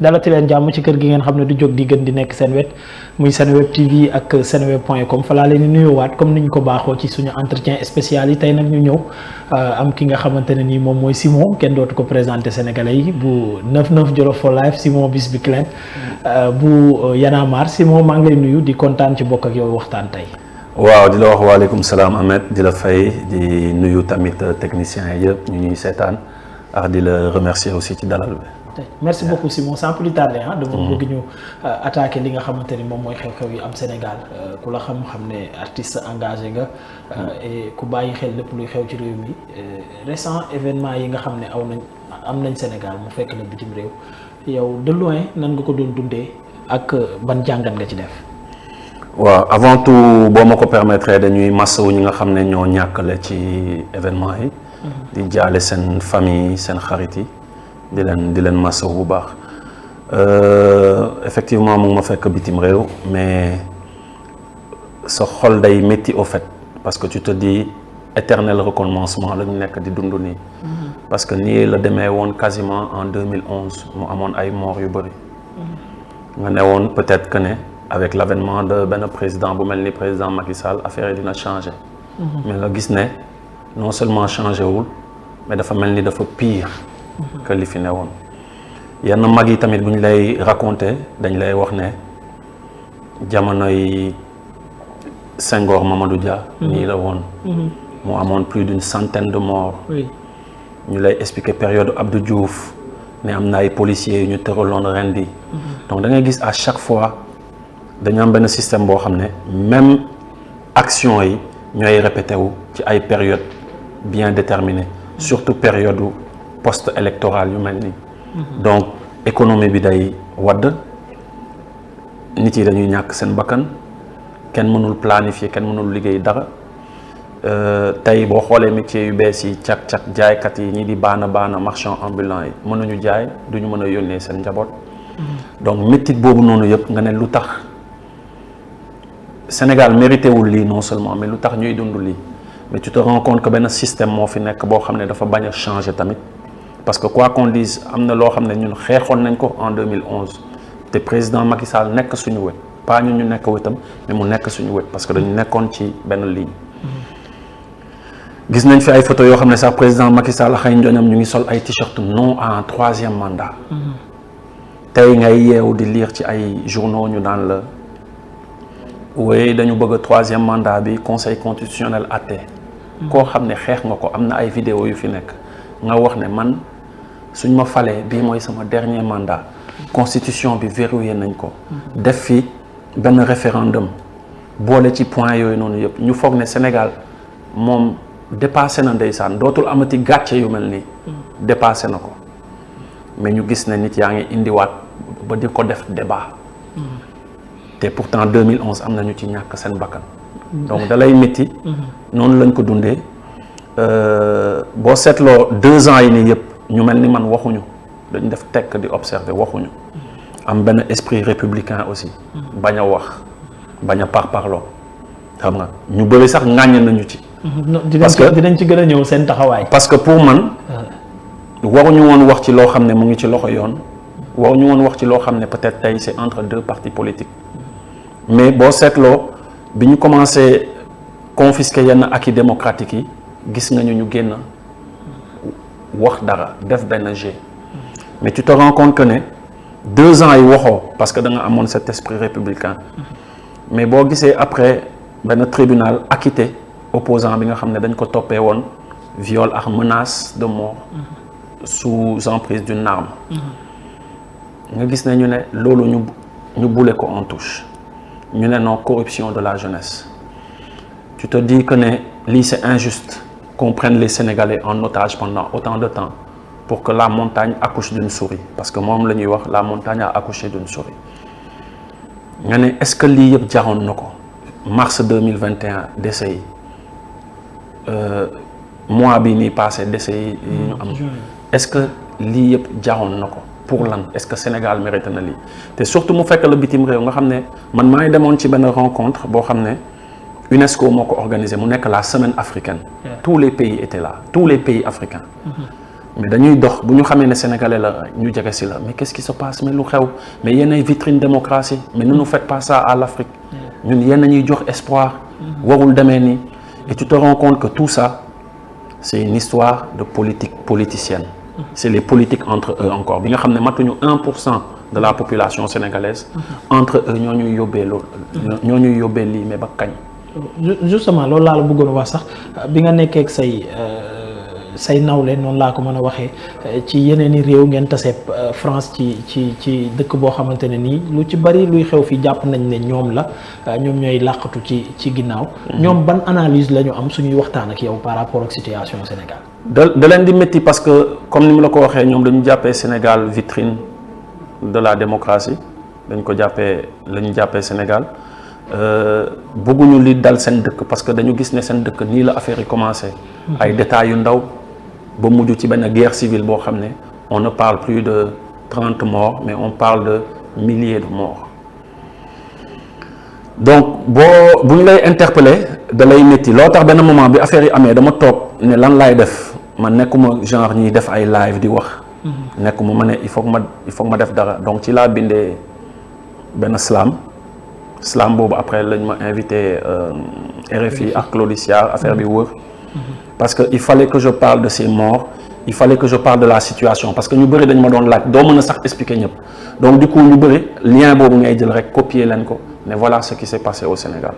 dalati leen jàmm ci kër gi ngeen xam ne du jóg di gën di nekk seen wet muy Senweb TV ak senweb.com fa laa leen di nuyuwaat comme niñ ko baaxoo ci suñu entretien spécial yi tey nag ñu ñëw am ki nga xamante ne nii moom mooy Simon kenn dootu ko présenté sénégalais yi bu 99 Jolof for life Simon bis bi clen bu Y'en a marre Simon maa ngi lay nuyu di kontaan ci bokk ak yow waxtaan tey. waaw di la wax waaleykum salaam Ahmed di la fay di nuyu tamit techniciens yi yëpp ñu ñuy seetaan ak di la remercier aussi ci dalal bi. merci beaucoup Simon sans plus tarder dama bëgg ñu attaquer li nga xamante ni moom mooy xew-xew yi am Sénégal ku la xam-xam ne artiste engagé nga et ku bàyyi xel lépp luy xew ci réew mi récent événement yi nga xam ne am nañ Sénégal mu fekk la bitim réew yow de loin nan nga ko doon dundee ak ban jàngat nga ci def. waaw avant tout boo ma ko permettre dañuy masawu ñi nga xam ne ñoo ñàkkale ci événement yi. di jaale seen famille seen xarit yi. di leen masawu bu baax effectivement mu ngi ma fekk bitim réew mais sa xol day métti au fait parce que tu te dis éternel recommencement la ñu nekk di dund nii. parce que nii la demee woon quasiment en 2011 mu amoon ay morts yu bëri. nga ne woon peut-être que ne avec l'avènement de benn président bu mel ni président Macky Sall affaire yi dina changer. mais nga gis ne non seulement changé wul mais dafa mel ni dafa pire. que li fi ne woon yenn mag yi tamit bu ñu lay raconter dañ lay wax ne jamonoy Senghor Mamadou Dia. nii la woon. mu amoon plus d'une centaine de morts. ñu lay expliquer période Abdou Diouf ne am na ay policiers yu ñu tëraloon rendi. donc da ngay gis à chaque fois dañu am benn système boo xam ne même action yi ñooy répété wu ci ay période bien déterminées surtout période post-électoral yu mel nii. donc économie bi day wadd nit yi dañuy ñàkk seen bakkan kenn mënul planifier kenn mënul liggéey dara tey boo xoolee métier yu bees yi cak-cak jaaykat yi ñi di baana marchand ambulant yi mënuñu jaay duñu mën a yónnee seen njaboot. donc métit boobu noonu yëpp nga ne lu tax Sénégal mérité wul lii non seulement mais lu tax ñuy dund lii mais tu te rends compte que benn système moo fi nekk boo xam ne dafa bañ a changer tamit. parce que quoi qu'on dise am na loo xam ne ñun xeexoon nañ ko en 2011 te président Macky Sall nekk suñu wet pas ñun ñu nekk wetam mais mu nekk suñu wet parce que dañu nekkoon ci benn ligne. gis nañ fi ay photos yoo xam ne sax président Macky Sall xëy njoñam ñu ngi sol ay t-shirt non à un troisième mandat. tey ngay yeewu di lire ci ay journaux ñu daan la oui dañu bëgg troisième mandat bi conseil constitutionnel atte. koo xam ne xeex nga ko am na ay vidéo yu fi nekk nga wax ne man. suñ ma falee bii mooy sama dernier mandat constitution bi verrouillé nañ ko def fi benn référendum boole ci point yooyu noonu yëpp ñu foog ne Sénégal moom dépassé na ndeysaan dootul amati gàcce yu mel nii dépassé na ko mais ñu gis ne nit yaa ngi indiwaat ba di ko def débat te pourtant 2011 am na ñu ci ñàkk seen bakkan donc da lay métti noonu lañ ko dundee boo seetloo 2 ans yi nii yëpp ñu mel ni man waxuñu dañu def tekk di observer waxuñu am benn esprit républicain aussi bañ a wax bañ a parparloo xam nga ñu bëri sax ŋàññ nañu ci. parce que dinañ ci gën a ñëw seen taxawaay. parce que pour man waruñu woon wax ci loo xam ne mu ngi ci loxo yoon waruñu woon wax ci loo xam ne peut-être tey c'est entre 2 partis politiques mais boo seetloo bi ñu commencé confisquer yenn acquis démocratiques yi gis nga ñu génn. wax dara def benn jeu mais tu te rends compte que ne 2 ans yi waxoo parce que da nga amoon cet esprit républicain mais boo gisee après benn tribunal acquitté opposant bi nga xam ne dañ ko toppee woon viol ak menace de mort sous emprise d'une arme nga gis ne ñu ne loolu ñu boule ko en touche ñu ne non corruption de la jeunesse tu te dis que ne lii c'est injuste qu'on prenne les Sénégalais en otage pendant autant de temps pour que la montagne accouche d'une souris parce que moom la ñuy wax la montagne a accouché d'une souris nga ne est-ce que lii yëpp jaroon na ko mars 2021 décès yi mois bi nii passé décès yi ñu am est-ce que lii yëpp jaroon na ko pour lan est-ce que Sénégal mérite na lii te surtout mu fekk la bitim réew nga xam ne man maa ngi demoon ci benn rencontre boo xam ne UNESCO moo ko organisé mu nekk la semaine africaine tous les pays étaient là tous les pays africains mais dañuy dox bu ñu xamee ne sénégalais la ñu jege si la mais qu'est-ce qui se passe mais lu xew mais yéen ay vitrine démocratie mais ne nous faites pas ça à l'Afrique ñun yéen a ñuy jox espoir warul demee nii et tu te rends compte que tout ça c'est une histoire de politique politicienne c'est les politiques entre eux encore bi nga xam ne matuñu 1% de la population sénégalaise entre eux ñoo ñuy yóbbee loolu ñoo ñuy yóbbee lii mais ba kañ justement loolu laa la bëggoon wax sax bi nga nekkee ak say nawle noonu laa ko mën a waxee ci yeneen i réew ngeen tase France ci dëkk boo xamante ne nii lu ci bari luy xew fi jàpp nañ ne ñoom ñooy làqatu ci ginnaaw. ñoom ban analyse la ñu am suñuy waxtaan ak yow par rapport ak situation Sénégal. da leen di métti parce que comme ni mu la ko waxee ñoom dañu jàppee Sénégal vitrine de la démocratie dañ ko jàppee la ñu jàppee Sénégal bëgguñu li dal seen dëkk parce que dañu gis ne seen dëkk nii la affaire yi commencé. ay détails yu ndaw. ba mujj ci benn guerre civile boo xam ne on ne parle plus de 30 morts mais on parle de milliers de morts donc bu ñu lay interpeller da lay métti loo tax benn moment bi affaire yi amee dama toog ne lan laay def man nekkuma genre ñiy def ay live di wax nekkuma ma ne il faut que ma def dara donc ci laa bindee benn slam boobu après lañ ma invité RFI ak Claudicia affaire bi wër parce que il fallait que je parle de ces morts il fallait que je parle de la situation parce que ñu bëri dañ ma doon laaj doo mën a sax expliquer ñëpp donc du coup ñu bëri lien boobu ngay jël rek copier leen ko mais voilà ce qui s'est passé au Sénégal.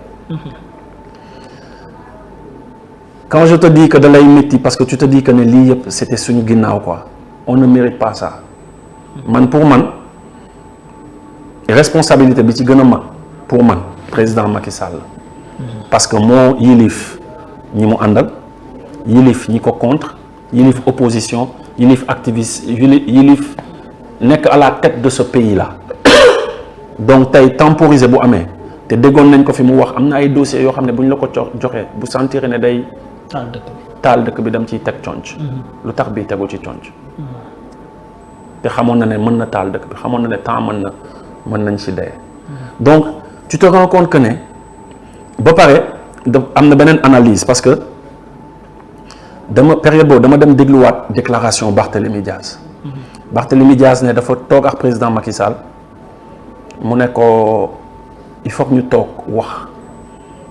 Quand je te dis que da lay métti parce que tu te dis que ne lii yëpp c'était suñu ginnaaw quoi on ne mérite pas ça pour man responsabilité bi ci gën a mag pour man président Macky Sall parce que moo yilif ñi mu àndal yilif ñi ko contre yilif opposition yilif activiste yilif nekk à la tête de ce pays là donc tey temporiser bu amee te déggoon nañ ko fi mu wax am na ay dossiers yoo xam ne bu ñu la ko joxee bu sentir ne day taal dëkk bi dem ciy teg conc lu tax bii tegu ci conc te xamoon na ne mën na taal dëkk bi xamoon na ne temps mën nañ ci dee donc tu te rends compte que ne ba pare am na beneen analyse parce que période boobu dama dem dégluwaat déclaration Barthélémy Diaz Barthélémy Diaz ne dafa toog ak président Macky Sall mu ne ko il faut que ñu toog wax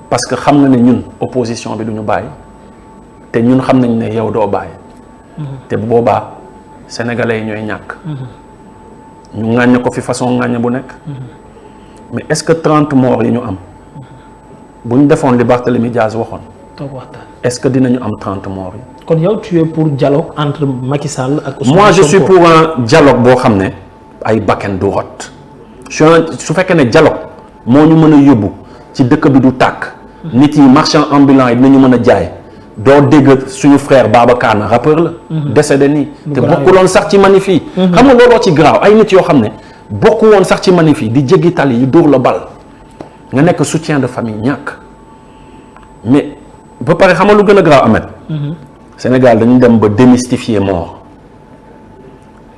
parce que xam na ne ñun opposition bi du ñu bàyyi te ñun xam nañ ne yow doo bàyyi te bu boobaa sénégalais yi ñooy ñàkk ñu ŋàññ ko fi façon ŋàññ bu nekk mais est-ce que 30 morts yi ñu am bu ñu defoon li Barthélémy Diaz waxoon est-ce que dinañu am 30 morts yi. kon yow tu es pour dialogue entre Macky Sall ak Ousmane Sonko. moi je suis pour un dialogue boo xam ne ay bakken du rot su fekkee ne dialogue moo ñu mën a yóbbu ci dëkk bi du tàkk nit yi marchand ambulant yi dinañu mën a jaay doo dégg suñu frère Babacar na rappeur la décédé nii te bokkuloon sax ci manif yi xam nga looloo ci graaw ay nit yoo xam ne bokku woon sax ci manif yi di jéggi tali yi dóor la bal nga nekk soutien de famille ñàkk mais ba pare xam nga lu gën a graaw Ahmed Sénégal dañu dem ba démystifier mort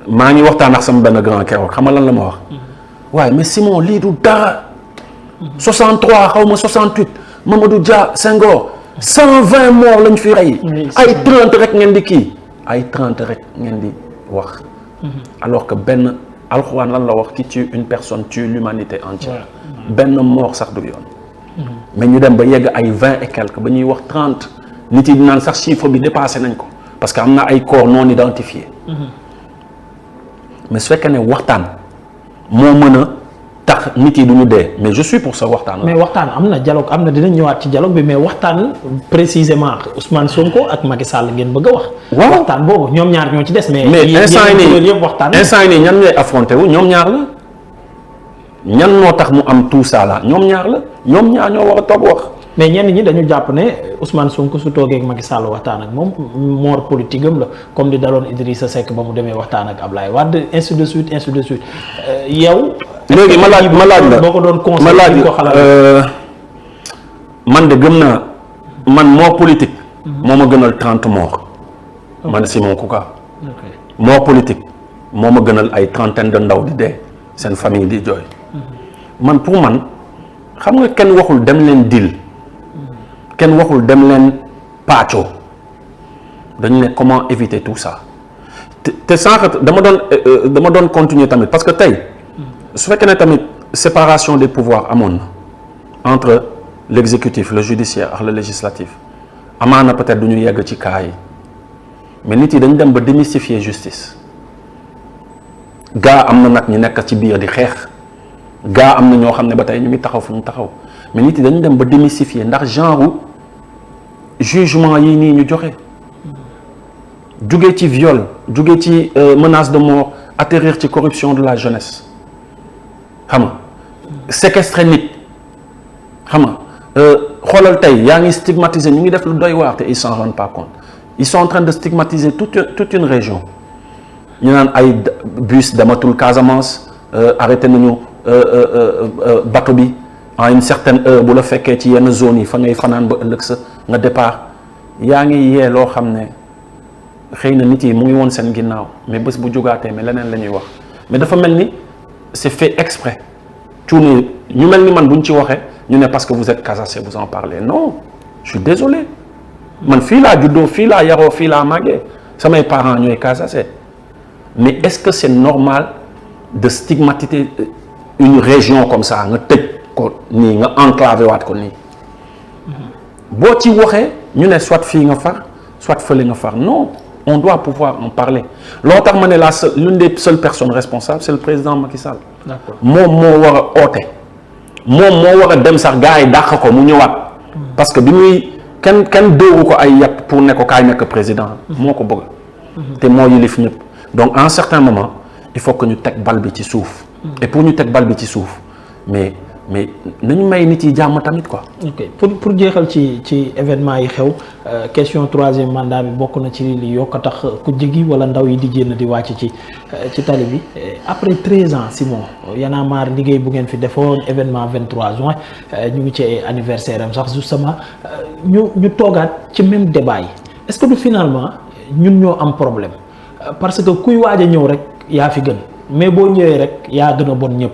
maa ngi waxtaan ak sama benn grand keroog xam nga lan la ma wax waaye mais Simon lii du dara 63 xaw ma 68 Mamadou Dia Senghor 120 morts lañ fi rey ay 30 rek ngeen di kii ay 30 rek ngeen di wax alors que benn alxuraan lan la wax qui tue une personne tue l'humanité entière benn mort sax du yoon mais ñu dem ba yegg ay 20 et quelques ba ñuy wax 30 nit yi naan sax chiffre bi dépassé nañ ko parce que am na ay corps non identifiés mais su fekkee ne waxtaan moo mën a tax nit yi du ñu dee mais je suis pour ça waxtaan. mais waxtaan am na dialogue am na dinañ ñëwaat ci dialogue bi mais waxtaan précisément Ousmane Sonko ak Macky Sall ngeen bëgg a wax. waaw waxtaan boobu ñoom ñaar ñoo ci des. mais instant yii yëpp waxtaan instant yii ñan ñooy affronté wu ñoom ñaar la ñan moo tax mu am tout ça là ñoom ñaar la ñoom ñaar ñoo war a toog wax. mais ñenn ñi dañu jàpp ne Ousmane Sonko su toogee ak Macky Sall waxtaan ak moom mort politique am la comme di daloon Idrissa Seck ba mu demee waxtaan ak Ablaye Wade ainsi de suite yow. léegi ma laaj la boo ko doon conseillé ko xalaat man de gëm naa man mort politique. moo ma gënal 30 morts. man Simon Kouka. mort politique moo ma gënal ay trentaine de ndaw di dee seen famille di jooy. man pour man xam nga kenn waxul dem leen dil kenn waxul dem leen pàccoo dañu ne comment éviter tout ça te sànq dama doon continuer tamit parce que tey su fekkee ne tamit séparation des pouvoirs amoon na entre l'exécutif le judiciaire ak le législatif amaana peut-être du ñu yegg ci cas yi mais nit yi dañu dem ba démystifier justice gaa am na nag ñu nekk ci biir di xeex gaa am na ñoo xam ne ba tey ñu ngi taxaw fu ñu taxaw mais nit yi dañu dem ba démystifier ndax genre jugement yi nii ñu joxe jugee ci viol jugee ci menace de mort atterrir ci corruption de la jeunesse xam nga séquestrer nit xam nga xoolal tey yaa ngi stigmatiser ñu ngi def lu doy waar te ils s'en rendent pas compte ils sont en train de stigmatiser toute une région ñu naan ay bus dematul Casamance arrêté nañu bateau bi à une certaine heure bu la fekkee ci yenn zone yi fa ngay fanaan ba ëllëg sa nga départ yaa ngi yee loo xam ne xëy na nit yi mu ngi woon seen ginnaaw mais bés bu jógaatee mais leneen la ñuy wax mais dafa mel ni c'est fait exprès cuune ñu mel ni man buñ ci waxee ñu ne parce que vous êtes Casaçais vous en parlez non je suis désolé man fii laa juddoo fii laa yaroo fii laa màggee samay parents ñooy Casaçais mais est-ce que c'est normal de stigmatiser une région comme ça nga tëj ko nii nga enclavé waat ko nii boo ci waxee ñu ne soit fii nga far soit fële nga far non on doit pouvoir en parler loo tax ma ne l'une des seules personnes responsables c'est le président Macky Sall. D'accord. Moom moo war a oote moom moo war a dem sax gars yi dàq ko mu ñëwaat parce que bi muy kenn dóoru ko ay yàpp pour ne ko kaay nekk président moo ko bëgg te moo yilif ñëpp donc à un certain moment il faut que ñu teg bal bi ci suuf et pour ñu teg bal bi ci suuf mais nañu may nit yi jàmm tamit quoi. ok pour jeexal ci événement yi xew question troisième mandat bi bokk na ci li yokk a tax ku jigi wala ndaw yi di génn di wàcc ci tali bi après 13 ans Simon Y'en a marre liggéey bu ngeen fi defoon événement 23 juin ñu ngi ci anniversaire am sax justement ñu toogaat ci même débat yi est-ce que du finalement ñun ñoo am problème parce que kuy waaj a ñëw rek yaa fi gën mais boo ñëwee rek yaa gën a bon ñëpp.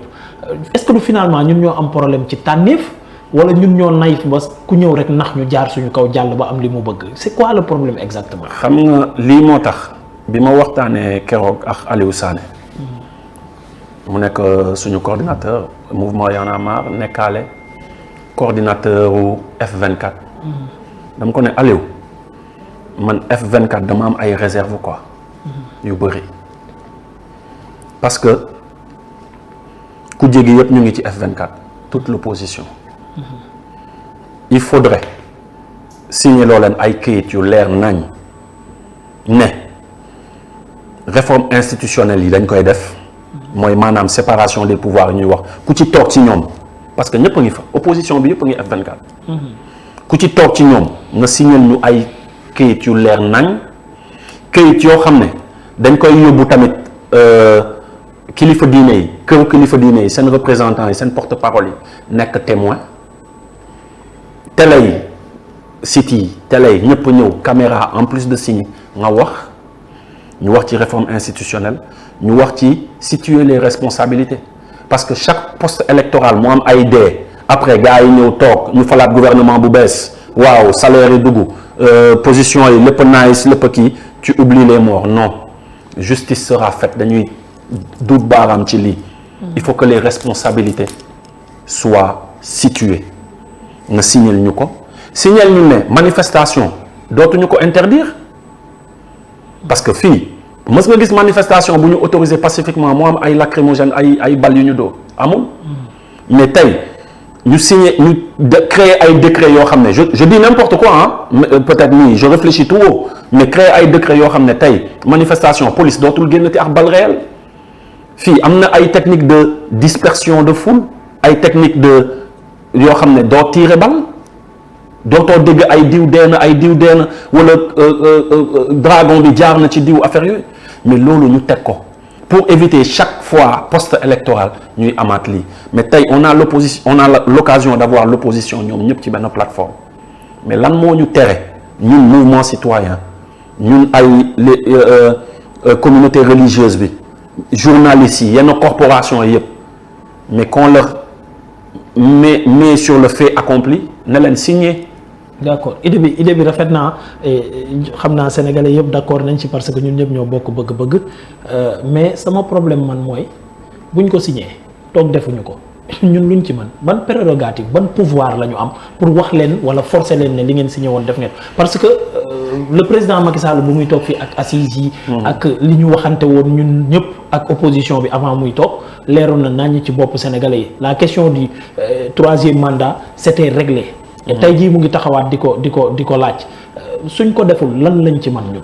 est-ce que du finalement ñun ñoo am problème ci tànneef wala ñun ñoo naïf ba ku ñëw rek nax ñu jaar suñu kaw jàll ba am li mu bëgg c'est quoi le problème exactement. xam nga lii moo tax bi ma waxtaanee keroog ak Aliou Sané mu nekk suñu coordinateur mouvement Y'en a marre nekkaale coordinateur u F24. dama ko ne Aliou man F24 dama am ay réserve quoi. yu bëri parce que. ku jéggi yëpp ñu ngi ci F24 toute l'opposition il faudrait signer loo leen ay këyit yu leer nañ ne réforme institutionnelle yi dañ koy def mooy maanaam séparation des pouvoirs ñuy wax ku ci toog ci ñoom parce que ñëpp a ngi fa opposition bi yëpp a ngi F24 ku ci toog ci ñoom nga signer ñu ay këyit yu leer nañ këyit yoo xam ne dañ koy yóbbu tamit kilifa diine yi këru kilifa diine yi seen représentants yi seen porte-parole yi nekk témoin télé yi site yi télé yi ñëpp ñëw caméra en plus de signer nga wax ñu wax ci réforme institutionnelle ñu wax ci situer les responsabilités parce que chaque poste électoral mu am ay dee après gars yi ñëw toog ñu falaat gouvernement bu bees waaw salaire yi dugg position yi lépp nice lépp kii tu oublies les morts non justice sera faite dañuy duut baaraam ci lii il faut que les responsabilités soient situées nga signal ñu ko signal ñu ne manifestation dootuñu ko interdire parce que fii mës nga gis manifestation bu ñu autorisé pacifiquement moo am ay lacrymogène ay bal yu ñu dóor amul mais tey ñu signé ñu créer ay décret yoo xam ne je dis n'importe quoi ah peut-être nii je réfléchis tout haut mais créer ay décret yoo xam ne tey manifestation police dootul génnati ak bal réel fii am na ay technique de dispersion de foule ay technique de yoo xam ne doo tirer bal dootoo dégg ay diw deena wala dragon bi jaar na ci diw affaire yooyu mais loolu ñu teg ko pour éviter chaque fois poste électoral ñuy amaat lii mais tey on a l'occasion d'avoir l'opposition ñoom ñëpp ci benn plateforme mais lan moo ñu tere ñun mouvement citoyen ñun ay communauté religieuse bi journalistes yi yenn corporation yëpp mais qu'on leur met sur le fait accompli ne leen signer d'accord idée bi rafet naa xam naa sénégalais yëpp d'accord nañ ci parce que ñun ñëpp ñoo bokk bëgg-bëgg mais sama problème man mooy buñ ko signé toog defuñu ko ñun luñ ci mën ban prérogative ban pouvoir la ñu am pour wax leen wala forcer leen ne li ngeen signé woon def ngeen parce que le président Macky Sall bu muy toog fii ak assises yi ak li ñu waxante woon ñun ñëpp ak opposition bi avant muy toog leeroon na nañ ci bopp sénégalais yi la question du troisième mandat c'était réglé tey jii mu ngi taxawaat di ko laaj suñ ko deful lan lañ ci man ñun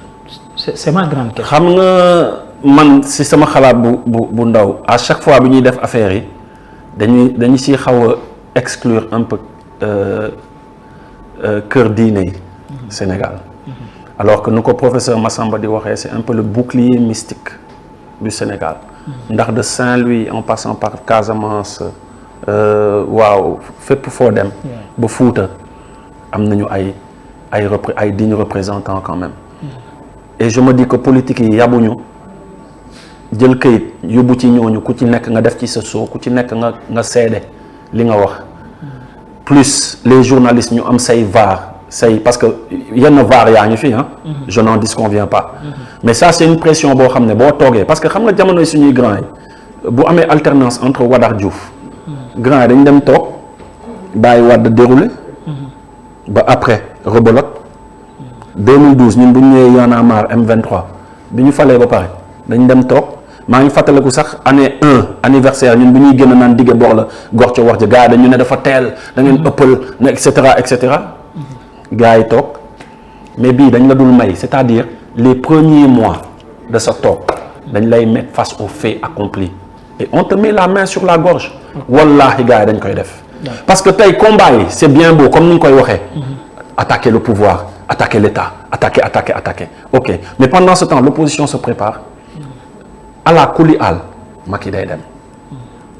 c'est ma grande question. xam nga man si sama xalaat bu ndaw à chaque fois bi ñuy def affaire yi dañu si xaw a exclure un peu kër diine yi Sénégal alors que nu ko professeur Massamba di waxee c'est un peu le bouclier mystique du Sénégal ndax de Saint-Louis en passant par Casamance waaw fépp foo dem ba Fuuta am nañu ay dignes représentants quand même et je me dis que politique yi yabuñu jël kayit yóbbu ci ñooñu ku ci nekk nga def ci sa soo ku ci nekk nga seede li nga wax plus les journalistes ñu am say var parce que yenn var yaa ngi fi je n'en disconviens pas mais ça c'est une pression boo xam ne boo toogee parce que xam nga jamonoy suñuy grand yi bu amee alternance entre Wade ak Diouf grand yi dañ dem toog bàyyi Wade déroulé ba après rebelote 2012 ñun bu ñu ñëwee Y'en a marre M23 bi ñu falee ba pare dañ dem toog maa ngi fàttaliku sax année 1 anniversaire ñun bu ñuy gën a naan digge boor la gox ca wax ja gars yi dañu ne dafa teel da ngeen ëppal ne et cetera gars yi toog mais bii dañ la dul may c'est-à-dire les premiers mois de sa toog dañ lay mettre face aux faits accomplis et on te met la main sur la gorge wallahi gars yi dañ koy def parce que tey combat yi c'est bien beau comme ni nga koy waxee attaquer le pouvoir attaquer l'État attaquer ok mais pendant ce temps l'opposition se prépare à la kuli al Macky day dem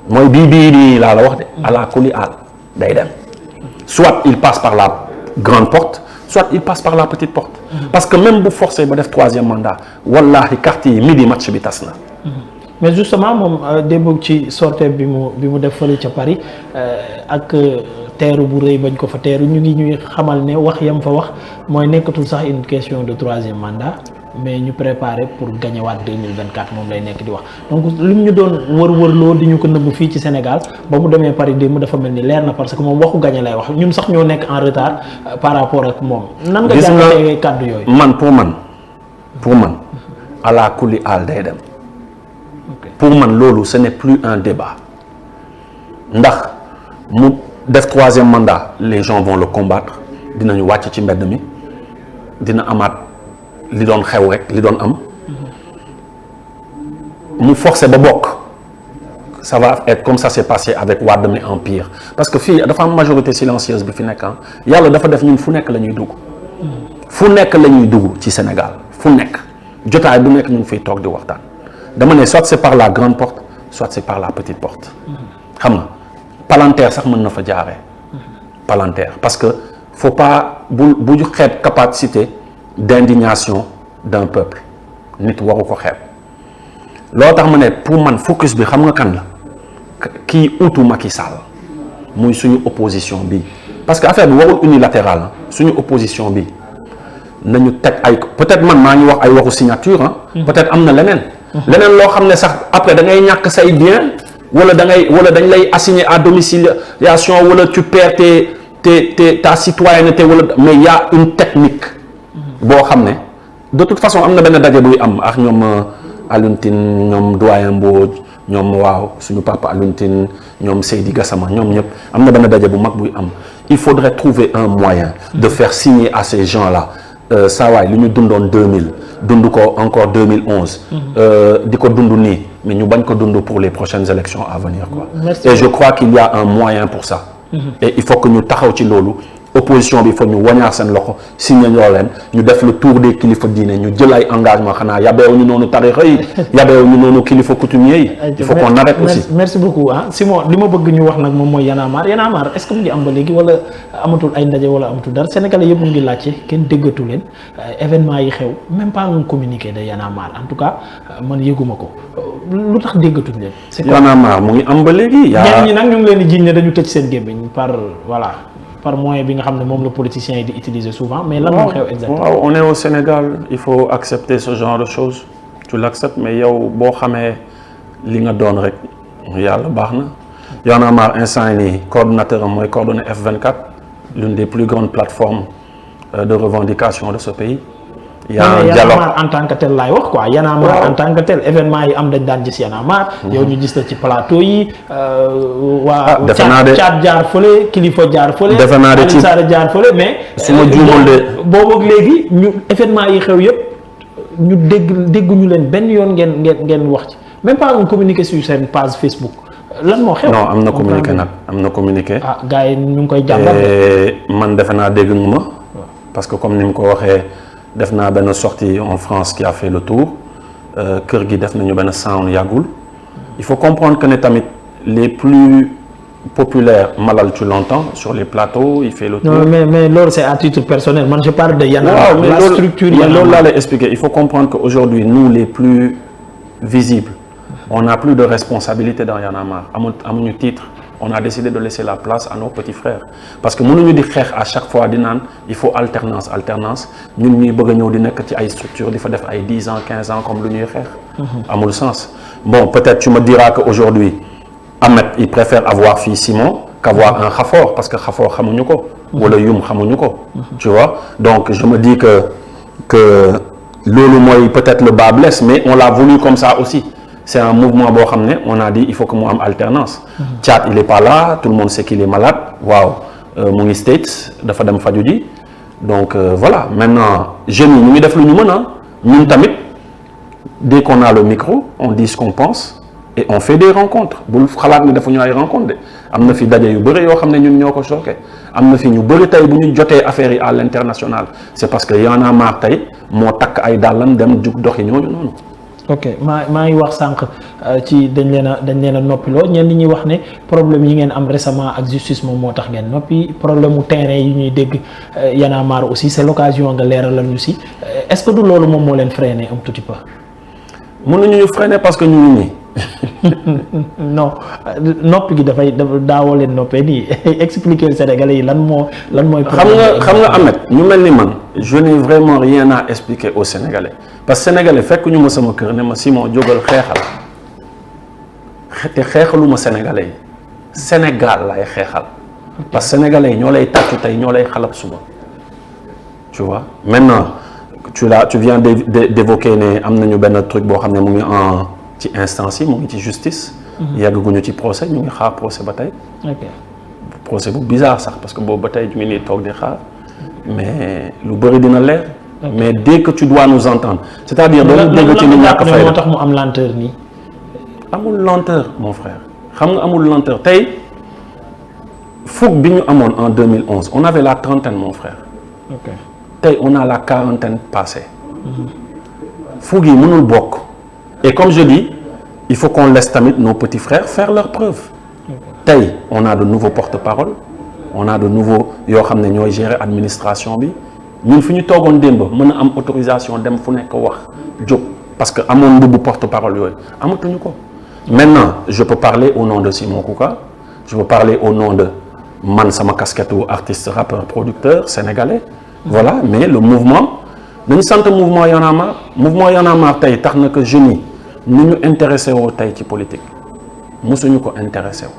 mooy bii laa la wax de à la kuli al day dem soit il passe par la grande porte soit il passe par la petite porte parce que même bu forcé ba def troisième mandat wallahi carte yi midi match bi tas na mais justement moom démb ci sortie bi mu def fële ca Paris ak teeru bu rëy bañ ko fa teeru ñu ngi ñuy xamal ne wax yam fa wax mooy nekkatul sax une question de troisième mandat mais ñu préparer pour gagner waat 2024 moom lay nekk di wax donc li mu ñu doon wër-wërloo di ñu ko nëbb fii ci Sénégal ba mu demee Paris démb dafa mel ni leer na parce que moom waxu gagner lay wax ñun sax ñoo nekk en retard par rapport ak moom. nan nga jàngatee kàddu yooyu. pour man à la kulli aal day dem. pour man loolu ce n'est plus un débat ndax mu def troisième mandat les gens vont le combattre dinañu wàcc ci mbedd mi dina amaat li doon xew rek li doon am mu forcé ba bokk ça va être comme ça s'est passé avec Wade mais en pire parce que fii dafa am majorité silencieuse bi fi nekk yàlla dafa def ñun fu nekk la ñuy dugg fu nekk la ñuy dugg ci Sénégal fu nekk jotaay bu nekk ñu ngi fiy toog di waxtaan dama ne soit c'est par la grande porte soit c'est par la petite porte xam nga palanteer sax mën na fa jaaree palanteer parce que faut pas bu xeeb capacité d'indignation d'un peuple nit waru ko xeeb loo tax ma ne pour man focus bi xam nga kan la kii utu Macky Sall muy suñu opposition bi parce que affaire bi warul unilatéral suñu opposition bi nañu teg ay peut-être man maa ngi wax ay waxu signature peut-être am na leneen loo xam ne sax après da ngay ñàkk say bien wala dañ lay assigner à domiciliation wala tu perds ta citoyenneté wala mais il y a une technique boo xam ne de toute façon am na benn daje buy am ak ñoom Alioune Tine ñoom doyen Mbodj ñoom waaw suñu papa Alioune Tine ñoom Seydi Gassama ñoom ñëpp am na benn daje bu mag buy am il faudrait trouver un moyen de faire signer à ces gens-là saa waay li ñu dundoon 2000 dund ko encore 2011 di ko dund nii mais ñu bañ ko dund pour les prochaines élections à venir quoi. Et je crois qu'il y a un moyen pour ça et il faut que ñu taxaw ci loolu opposition bi il faut ñu wañaar seen loxo signé ñoo leen ñu def le tour des kilifa diine ñu jël ay engagement xanaa yabeewu ñu noonu tarixa yi yabeewu ñu noonu kilifa coutumier yi il faut qu'on arrête aussi. Merci beaucoup Simon li ma bëgg ñu wax nag moom mooy Y'en a marre est-ce que mu ngi am ba léegi wala amatul ay ndaje wala amatul dara sénégalais yëpp mu ngi laajte kenn déggatu leen événement yi xew même pas un communiqué de Y'en a marre en tout cas man yëguma ko lu tax déggatuñ leen. c'est Y'en a marre mu ngi am ba léegi. ñenn ñi nag ñu ngi leen di jiiñ ne dañu tëj seen gémmiñ par voilà. par moyen bi nga xam ne moom la politiciens yi di utiliser souvent mais lan moo xew exactement. waaw on est au Sénégal il faut accepter ce genre de choses tu l'acceptes mais yow boo xamee li nga doon rek yàlla baax na. Y'en a marre instant yi nii coordonnateur am mooy coordonné F24 l'une des plus grandes plateformes de revendication de ce pays. Il y a un dialogue en tant que tel laay wax quoi Y'en a marre en tant que tel événement yi am dañ daan gis Y'en a marre. yow ñu gis la ci plateau yi. waa caat jaar fële kilifa jaar fële. defe naa de ci Alioune jaar fële mais. su ma juumul de boobu ak léegi ñu événement yi xew yëpp ñu dégguñu leen benn yoon ngeen wax ci même pas un communiqué sur seen page Facebook. lan moo xew non am na communiqué nag am na communiqué. ah gars yi ñu ngi koy jàmbat. man defe naa dégg nga ma. parce que comme ni mu ko waxee def naa benn sortie en France qui a fait le tour kër gi def nañu benn sound yàggul. il faut comprendre que ne tamit les plus populaires Malal tu l'entends sur les plateaux il fait le tour. non mais loolu c'est à titre personnel man je parle de Y'en a marre. mais la structure mais loolu laa lay expliquer il faut comprendre que aujourd'hui nous les plus visibles. On n'a plus de responsabilité dans Y'en a marre amuñu titre on a décidé de laisser la place à nos petits frères parce que mënuñu di xeex à chaque fois di naan il faut alternance ñun ñuy bëgg a ñëw di nekk ci ay structures di fa def ay 10 ans 15 ans comme lu ñuy xeex. amul sens bon peut-être tu me diras que aujourd'hui Ahmed il préfère avoir fii Simon qu'avoir un Khafor parce que Khafor xamuñu ko. wala Youm xamuñu ko. tu vois donc je me dis que loolu mooy peut-être le bas blesse mais on l'a voulu comme ça aussi. C'est un mouvement boo xam ne on a dit il faut que mu am alternance. Thiat il est pas là tout le monde sait qu'il est malade waaw mu ngi States dafa dem faju ji donc voilà maintenant jeunes yi ñu ngi def lu ñu mën a ñun tamit dès qu'on a le micro on dit ce qu'on pense et on fait des rencontres bul xalaat ne dafa ñu ay rencontres de am na fi daje yu bëri yoo xam ne ñun ñoo ko choqué am na fi ñu bëri tey bu ñu jotee affaires yi à l'international c'est parce que Y'en a marre tey moo takk ay dàllam dem jug doxi ñooñu noonu. ok maa ngi wax sànq ci dañ leen a noppiloo ñenn ñi wax ne problème yi ngeen am récemment ak justice moom moo tax ngeen noppi problème mu terrain yi ñuy dégg Y'en a marre aussi c'est l'occasion nga leeralal ñu si est-ce que du loolu moom moo leen freiner un tout petit peu. mënuñu ñu freiner parce que ñu ngi nii. non noppi gi daawoo leen noppee nii expliquer Sénégalais yi lan mooy. xam nga Ahmed ñu mel ni man je n'ai vraiment rien à expliquer aux Sénégalais parce que Sénégalais fekk ñu ma sama kër ne ma Simon jógal xeexal te xeexaluma Sénégalais yi Sénégal lay xeexal parce que Sénégalais yi ñoo lay tàccu tey ñoo lay xalab suba tu vois maintenant tu viens d'évoquer ne am nañu benn truc boo xam ne mu ngi en ci instance yi mu ngi ci justice. yàgguñu ci procès ñu ngi xaar procès ba tey. ok procès bu bizarre sax parce que boobu ba tey ñu ngi nii toog di xaar mais lu bëri dina leer. mais dès que tu dois nous entendre. c'est-à-dire dañu dégg ci lu ñàkk fayda moo tax mu am lenteur nii. amul lenteur mon frère xam nga amul lenteur tey fukk bi ñu amoon en 2011 on avait la trentaine mon frère. ok tey on a la quarantaine passée. fukk yi mënul bokk. et comme je dis il faut qu'on laisse tamit nos petits frères faire leurs preuves. tey on a de nouveaux porte-parole on a de nouveaux yoo xam ne ñooy gérer administration bi ñun fi ñu toogoon démb mën a am autorisation dem fu nekk wax jóg parce que amoon mbubbu porte-parole yooyu amatuñu ko. maintenant je peux parler au nom de Simon Kouka je peux parler au nom de man sama casquette wu artiste rappeur producteur sénégalais. voilà mais le mouvement dañu sant mouvement Y'en a marre tey tax na que jeunes yi ni ñu intéressé woo tey ci politique mosuñu ko intéressé wu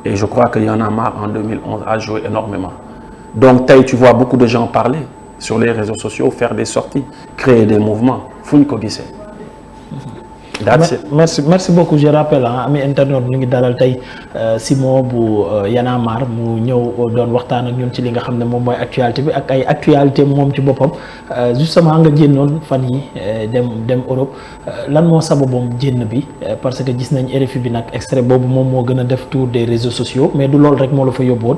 et je crois que Y'en a marre en 2011 a joué énormément donc tey tu vois beaucoup de gens parler sur les réseaux sociaux faire des sorties créer des mouvements fu ñu ko gisee. merci beaucoup je rappelle ami internet ñu ngi dalal tey Simon bu Y'en a marre mu ñëw doon waxtaan ak ñun ci li nga xam ne moom mooy actualité bi ak ay actualité moom ci boppam justement nga génnoon fan yi dem Europe lan moo sababoom génn bi parce que gis nañ RFI bi nag extrait boobu moom moo gën a def tour des réseaux sociaux mais du loolu rek moo la fa yóbboon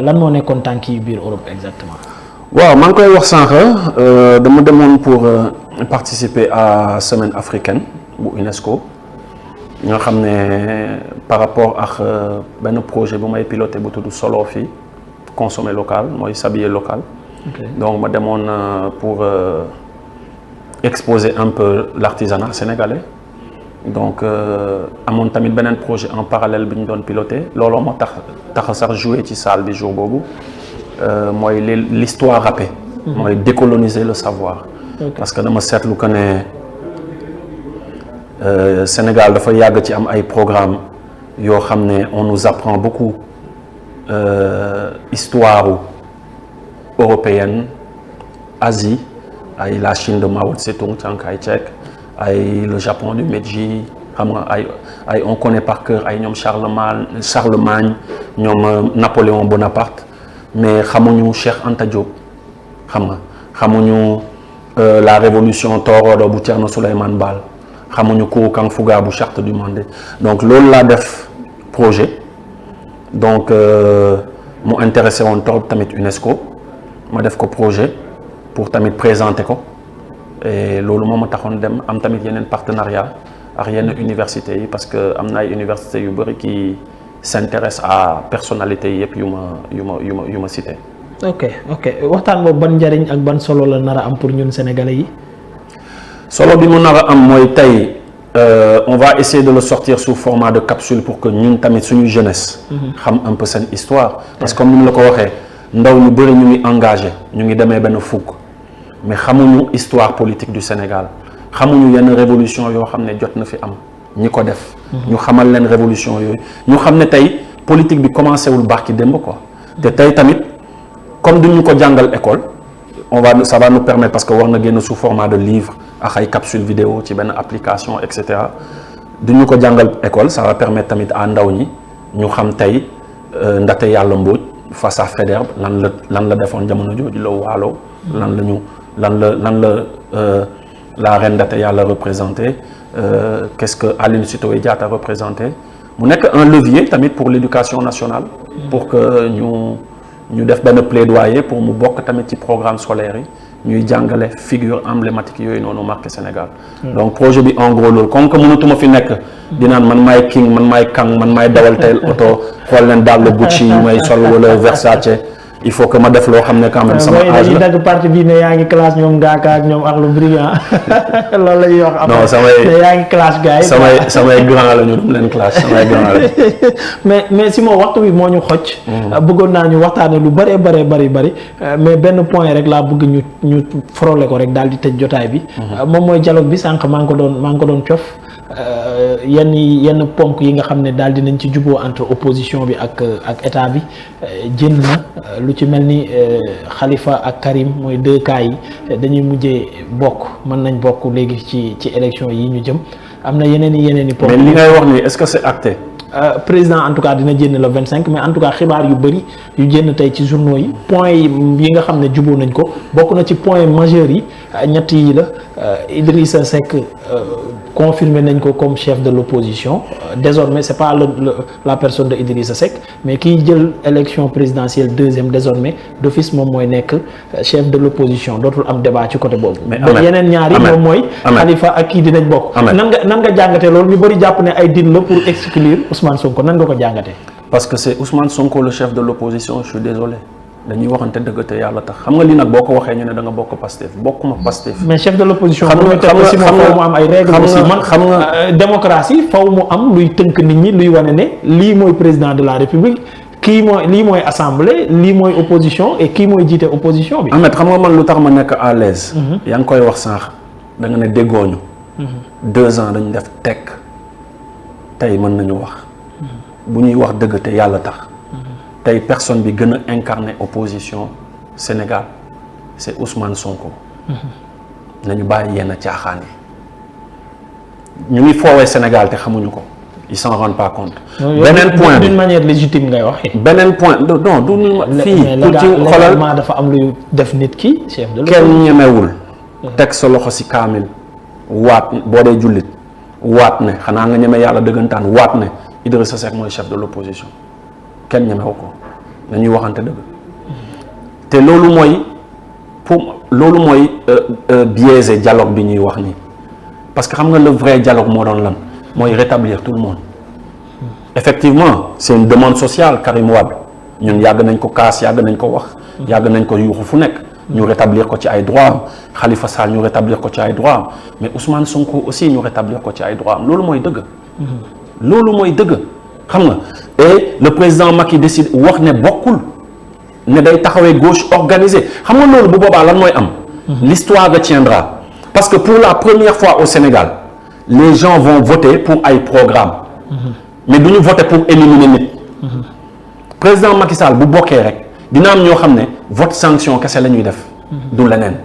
lan moo nekkoon tànk yi biir Europe exactement. waaw maa ngi koy wax sànq dama demoon pour participer à semaine africaine. bu UNESCO nga xam ne par rapport ak benn projet bu may piloté bu tudd solo fii consommer local mooy s'habiller local. donc ma demoon pour exposer un peu l'artisanat sénégalais donc amoon tamit beneen projet en parallèle bi ñu doon piloté looloo moo tax sax joué ci salle bi jour boobu mooy l'histoire râpée. mooy décoloniser le savoir. Parce que dama seetlu que ne Sénégal dafa yàgg ci am ay programme yoo xam ne on nous apprend beaucoup histoire européenne Asie ay la Chine de Mao Tse-tung Chiang Kai-shek ay le Japon du Meiji xam nga ay on connaît par cœur ay ñoom Charlemagne ñoom Napoléon Bonaparte mais xamuñu Cheikh Anta Diop xam nga xamuñu la révolution Torodo bu Thierno Souleymane Baal xamuñu Kouroukan Fouga bu Charte du Mandé donc loolu laa def projet donc mu intéressé woon trop tamit UNESCO ma def ko projet pour tamit présenter ko et loolu moo ma taxoon dem am tamit yeneen partenariat ak yenn universités yi parce que am na ay universités yu bëri qui s'intéressent à personnalité yi yëpp yu ma cité. ok waxtaan boobu ban njariñ ak ban solo la nar a am pour ñun sénégalais yi. solo bi mu nar a am mooy tey on va essayer de le sortir sous format de capsule pour que ñun tamit suñu jeunesse. xam un peu seen histoire. parce que comme ni mu la ko waxee ndaw ñu bëri ñu ngi engagé ñu ngi demee benn fukk mais xamuñu histoire politique du Sénégal xamuñu yenn révolution yoo xam ne jot na fi am ñi ko def. ñu xamal leen révolution yooyu ñu xam ne tey politique bi commencé wul barki démb quoi. te tey tamit comme duñu ko jàngal école ça va nous permettre parce que war na génn sous format de livre ak ay capsule vidéo ci benn application et cetera duñu ko jàngal école ça va permettre tamit à ndaw ñi ñu xam tey Ndaté Yàlla Mbodj face à Faidherbe lan la defoon jamono jooju la Waalo lan la reine Ndaté Yàlla représenté qu'est-ce que Aline Sitoé Diatta représenté mu nekk un levier tamit pour l'éducation nationale pour que ñu def benn plaidoyer pour mu bokk tamit ci programme scolaire yi ñuy jàngale figure emblématique yooyu noonu marqué Sénégal. donc projet bi en gros loolu comme que mënatuma fi nekk di naan man maay king man maay kang man maay dawal teel oto xool leen dàll Gucci yi may sol wala Versace il faut que ma def loo xam ne quand même sama âge la dagg parti bi ne yaa ngi classe ñoom Ngaaka ak ñoom Akhlou Briand loolu la ñuy wax. non samay yaa ngi classe gars yi samay grand la ñu dem leen classe samay grand la. mais Simon waxtu bi moo ñu xocc. bëggoon naa ñu waxtaane lu bëree bëri mais benn point rek laa bëgg ñu frôler ko rek daal di tëj jotaay bi. moom mooy dialogue bi sànq maa ngi ko doon cof. yenn ponk yi nga xam ne daal dinañ ci juboo entre opposition bi ak état bi jënd na lu ci mel ni Khalifa ak Karim mooy deux cas yi dañuy mujjee mën nañ bokk léegi ci élection yi ñu jëm am na yeneen i ponk. mais li ngay wax nii est-ce que c'est acté. président en tout cas dina génn le 25 mais en tout cas xibaar yu bëri yu génn tey ci journaux yi point yi nga xam ne juboo nañ ko bokk na ci point majeur yi ñett yi la Idrissa Seck confirmé nañ ko comme chef de l'opposition désormais c'est pas la personne de Idrissa Seck mais kiy jël élection présidentielle deuxième désormais d'office moom mooy nekk chef de l'opposition dootul am débat ci côté boobu. mais yeneen ñaari moom mooy. Khalifa ak kii dinañ bokk. nan nga jàngatee loolu ñu bëri jàpp ne ay din la pour exclure Ousmane Sonko nan nga ko jàngatee. parce que c'est Ousmane Sonko le chef de l'opposition je suis désolé. dañuy waxante dëgg te yàlla tax xam nga lii nag boo ko waxee ñu ne da nga bokk Pastef bokkuma Pastef. mais chef de l'opposition. xam nga faw mu am ay règles aussi xam nga démocratie faw mu am luy tënk nit ñi luy wane ne lii mooy président de la République lii mooy assemblée lii mooy opposition et kii mooy jiite opposition bi. Ahmed xam nga man lu tax ma nekk à l'aise. yaa ngi koy wax sànq da nga ne déggooñu. 2 ans dañu def tekk tey mën nañu wax. bu ñuy wax dëgg te yàlla tax. tey personne bi gën a incarner opposition Sénégal c'est Ousmane Sonko. nañu bàyyi yenn caaxaan yi ñu ngi foowee Sénégal te xamuñu ko ils s'en rendent pas compte. beneen point d'une manière légitime ngay wax. beneen point non du fii. ku ci xoolal dafa am luy def nit ki chef de l'opposition kenn ñemewul. teg sa loxo ci kaamil waat boo dee jullit waat ne xanaa nga ñeme yàlla dëggantaan waat ne Idrissa Seck mooy chef de l'opposition. kenn ñemewu ko dañuy waxante dëgg te loolu mooy biaiser dialogue bi ñuy wax nii parce que xam nga le vrai dialogue moo doon lan mooy rétablir tout le monde effectivement c'est une demande sociale Karim Wade ñun yàgg nañ ko kaas yàgg nañ ko wax yàgg nañ ko yuuxu fu nekk ñu rétablir ko ci ay droits am Khalifa Sall ñu rétablir ko ci ay droits am mais Ousmane Sonko aussi ñu rétablir ko ci ay droits am loolu mooy dëgg. loolu mooy dëgg xam nga et le président Macky décide wax ne bokkul ne day taxawee gauche organisée xam nga loolu bu boobaa lan mooy am. l'histoire retiendra parce que pour la première fois au Sénégal les gens vont voter pour ay programme mais du ñu voter pour éliminer nit. président Macky Sall bu bokkee rek dina am ñoo xam ne vote sanction kese la ñuy def. du leneen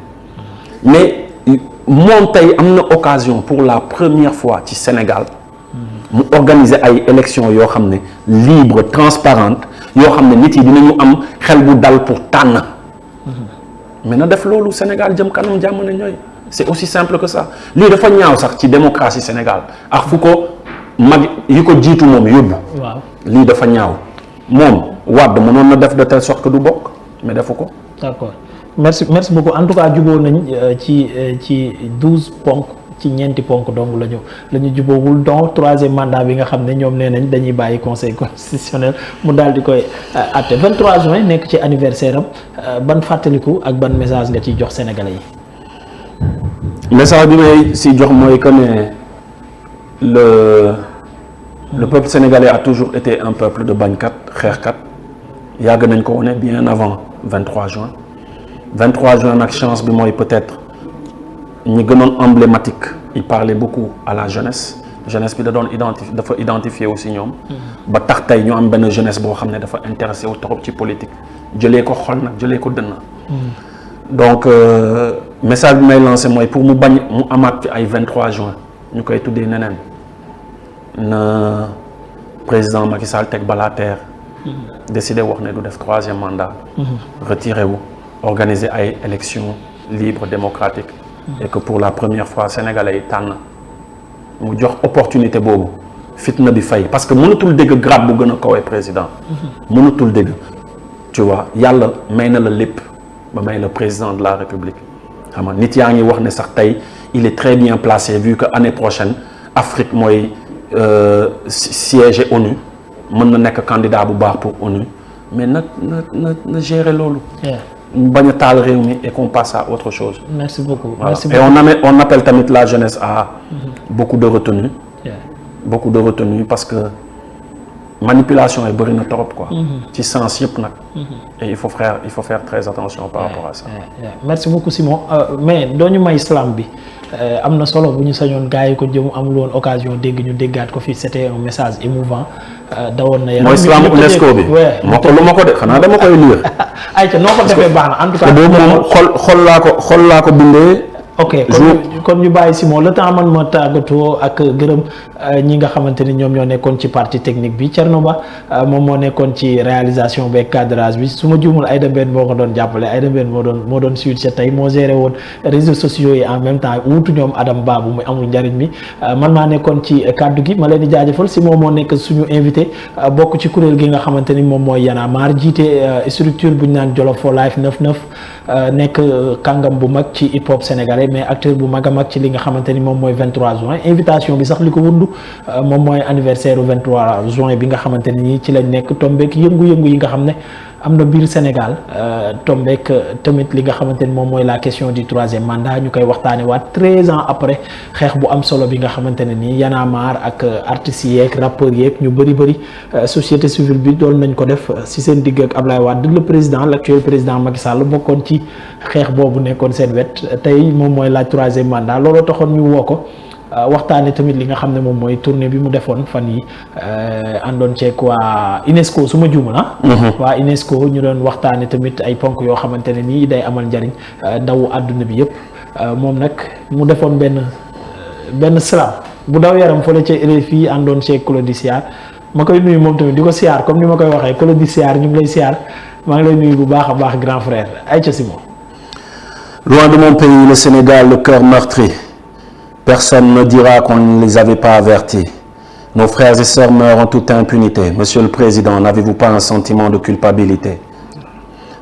mais moom tey am na occasion pour la première fois ci Sénégal. mu organiser ay élections yoo xam ne libre transparente yoo xam ne nit yi dinañu am xel bu dal pour tànn. mais na def loolu Sénégal jëm kanam jàmm ne ñooy c'est aussi simple que ça lii dafa ñaaw sax ci démocratie Sénégal ak fu ko mag yi ko jiitu moom yóbbu. waaw lii dafa ñaaw moom Wade mënoon na def de telle sorte que du bokk mais defu ko. d'accord merci beaucoup en tout cas jubóo nañ ci 12 ponk. ci ñeenti ponk donc la ñu juboowul donc troisième mandat bi nga xam ne ñoom nee nañ dañuy bàyyi conseil constitutionnel mu daal di koy àtte 23 juin nekk ci anniversaire am ban fàttaliku ak ban message nga ciy jox sénégalais yi. message bi may si jox mooy que ne le peuple sénégalais a toujours été un peuple de bañkat xeexkat yàgg nañ ko wone bien avant 23 juin 23 juin nag chance bi mooy peut-être. ñi gënoon emblématique il parlait beaucoup à la jeunesse bi da doon dafa identifier aussi ñoom ba tax tey ñu am benn jeunesse boo xam ne dafa intéressé wu trop ci politique jëlee ko xol nag jëlee ko dënn donc message bi may lancé mooy pour mu bañ mu amaat ci ay 23 juin ñu koy tuddee neneen na président Macky Sall teg balaa terre décidé wax ne du def 3e mandat retiré wu organiser ay élections libres démocratiques et que pour la première fois sénégalais yi tànn mu jox opportunité boobu fitna bi fay parce que mënatul dégg grade bu gën a kawee président mënatul dégg tu vois yàlla may na la lépp ba may le président de la république xam nga nit yaa ngi wax ne sax tey il est très bien placé vu que année prochaine Afrique mooy siège ONU mën na nekk candidat bu baax pour ONU mais na gérer loolu bañ a taal réew mi et qu'on passe à autre chose. Merci beaucoup. Voilà. Merci et beaucoup. on appelle tamit la jeunesse à beaucoup de retenue. Beaucoup de retenue parce que manipulation yi bëri na trop quoi. ci sens yëpp nag. et il faut faire très attention par rapport à ça. Merci beaucoup Simon mais doo ñu may islam bi am na solo bu ñu sañoon gars yi ko jëm amul woon occasion dégg ñu déggaat ko fii c'était un message émouvant dawoon na. mooy islam UNESCO bi. moo ko lu ma ko de xanaa dama koy lire. ayca noo ko defee baax na en tout cas. boobu moom xol laa ko bindee. ok kon ñu bàyyi Simon le temps man ma tàggatoo ak gërëm ñi nga xamante ni ñoom ñoo nekkoon ci partie technique bi Thierno Ba moom moo nekkoon ci réalisation beeg cadrage bi su ma juumul Aïda Mbène moo ko doon jàppale Aïda Mbène moo doon suite sa tey moo géré woon réseaux sociaux yi en même temps wuutu ñoom Adam Babou muy amul njariñ mi man maa nekkoon ci kaddu gi ma leen di jaajëfal Simon moo nekk suñu invité bokk ci kuréel gi nga xamante ni moom mooy Y'en a marre jiite structure bu ñu naan Jolof for Life 99 nekk kàngam bu mag ci hip hop sénégalais mais acteur bu mag a mag ci li nga xamante ni moom mooy 23 juin invitation bi sax li ko wundu moom mooy anniversaire 23 juin bi nga xamante ni ci lañ nekk tombeek yëngu-yëngu yi nga xam ne am na biir Sénégal tombeek tamit li nga xamante ni moom mooy la question du 3e mandat ñu koy waxtaane waat 13 ans après xeex bu am solo bi nga xamante ne nii Y'en a marre ak artistes yeeg rappeurs yeeg ñu bëri société civile bi doon nañ ko def si seen digg ak Ablaye Wade le président l'actuel président Macky Sall bokkoon ci xeex boobu nekkoon seen wet tey moom mooy laaj 3e mandat looloo taxoon ñu woo ko waxtaane tamit li nga xam ne moom mooy tournée bi mu defoon fan yi àndoon ceeg waa UNESCO su ma juumul waa UNESCO ñu doon waxtaane tamit ay ponk yoo xamante ne nii day amal njariñ dawu àdduna bi yëpp moom nag mu defoon benn slam bu daw yaram fële ca RFI àndoon ceeg Claude Siar ma koy nuyu moom tamit di ko siyaar comme ni ma koy waxee Claude Siar ñu ngi lay siyaar maa ngi lay nuyu bu baax a baax grand frère Aïcha Simon. Loin de mon pays, le Sénégal, le cœur meurtri. Personne ne dira qu'on ne les avait pas avertis. Nos frères et sœurs meurent en toute impunité. Monsieur le Président, n'avez-vous pas un sentiment de culpabilité?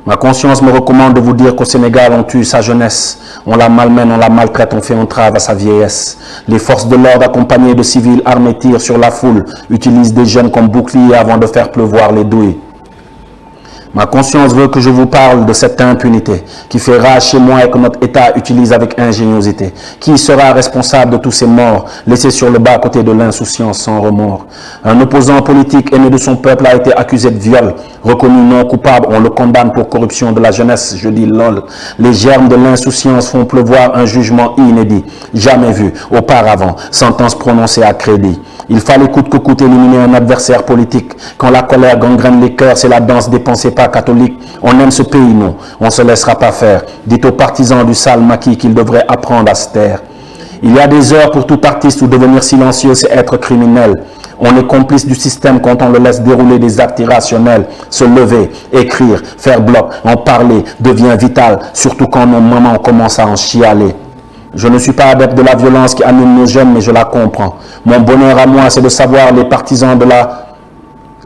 Ma conscience me recommande de vous dire qu'au Sénégal, on tue sa jeunesse, on la malmène, on la maltraite, on fait entrave à sa vieillesse. Les forces de l'ordre accompagnées de civils armés tirent sur la foule, utilisent des jeunes comme boucliers avant de faire pleuvoir les douilles. Ma conscience veut que je vous parle de cette impunité qui fait rage chez moi et que notre État utilise avec ingéniosité. Qui sera responsable de tous ces morts laissés sur le bas-côté de l'insouciance sans remords? Un opposant politique aimé de son peuple a été accusé de viol. Reconnu non coupable, on le condamne pour corruption de la jeunesse. Je dis lol. Les germes de l'insouciance font pleuvoir un jugement inédit, jamais vu auparavant, sentence prononcée à crédit. Il fallait coûte que coûte éliminer un adversaire politique. Quand la colère gangrène les cœurs, c'est la danse des pensées pas catholiques. On aime ce pays, non, on ne se laissera pas faire. Dites aux partisans du sale maquis qu'ils devraient apprendre à se taire. Il y a des heures pour tout artiste où devenir silencieux, c'est être criminel. On est complice du système quand on le laisse dérouler des actes irrationnels. Se lever, écrire, faire bloc, en parler devient vital, surtout quand nos mamans commencent à en chialer. Je ne suis pas adepte de la violence qui anime nos jeunes, mais je la comprends. Mon bonheur à moi, c'est de savoir les partisans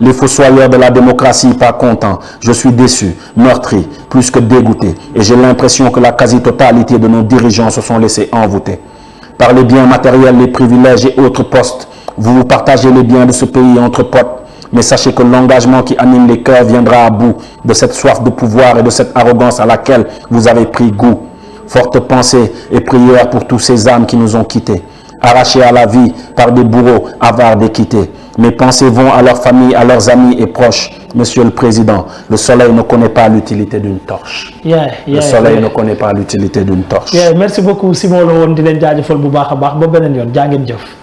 les fossoyeurs de la démocratie pas contents. Je suis déçu, meurtri, plus que dégoûté. Et j'ai l'impression que la quasi-totalité de nos dirigeants se sont laissés envoûter. Par les biens matériels, les privilèges et autres postes, vous partagez les biens de ce pays entre potes. Mais sachez que l'engagement qui anime les cœurs viendra à bout de cette soif de pouvoir et de cette arrogance à laquelle vous avez pris goût. Forte pensée et prière pour tous ces âmes qui nous ont quittés, arrachés à la vie par des bourreaux avares d'équité. Mes pensées vont à leurs familles, à leurs amis et proches. Monsieur le Président, le soleil ne connaît pas l'utilité d'une torche. Le soleil ne connaît pas l'utilité d'une torche. Merci beaucoup Simon la woon di leen jaajëfal bu baax a baax ba beneen yoon jaa ngeen jëf.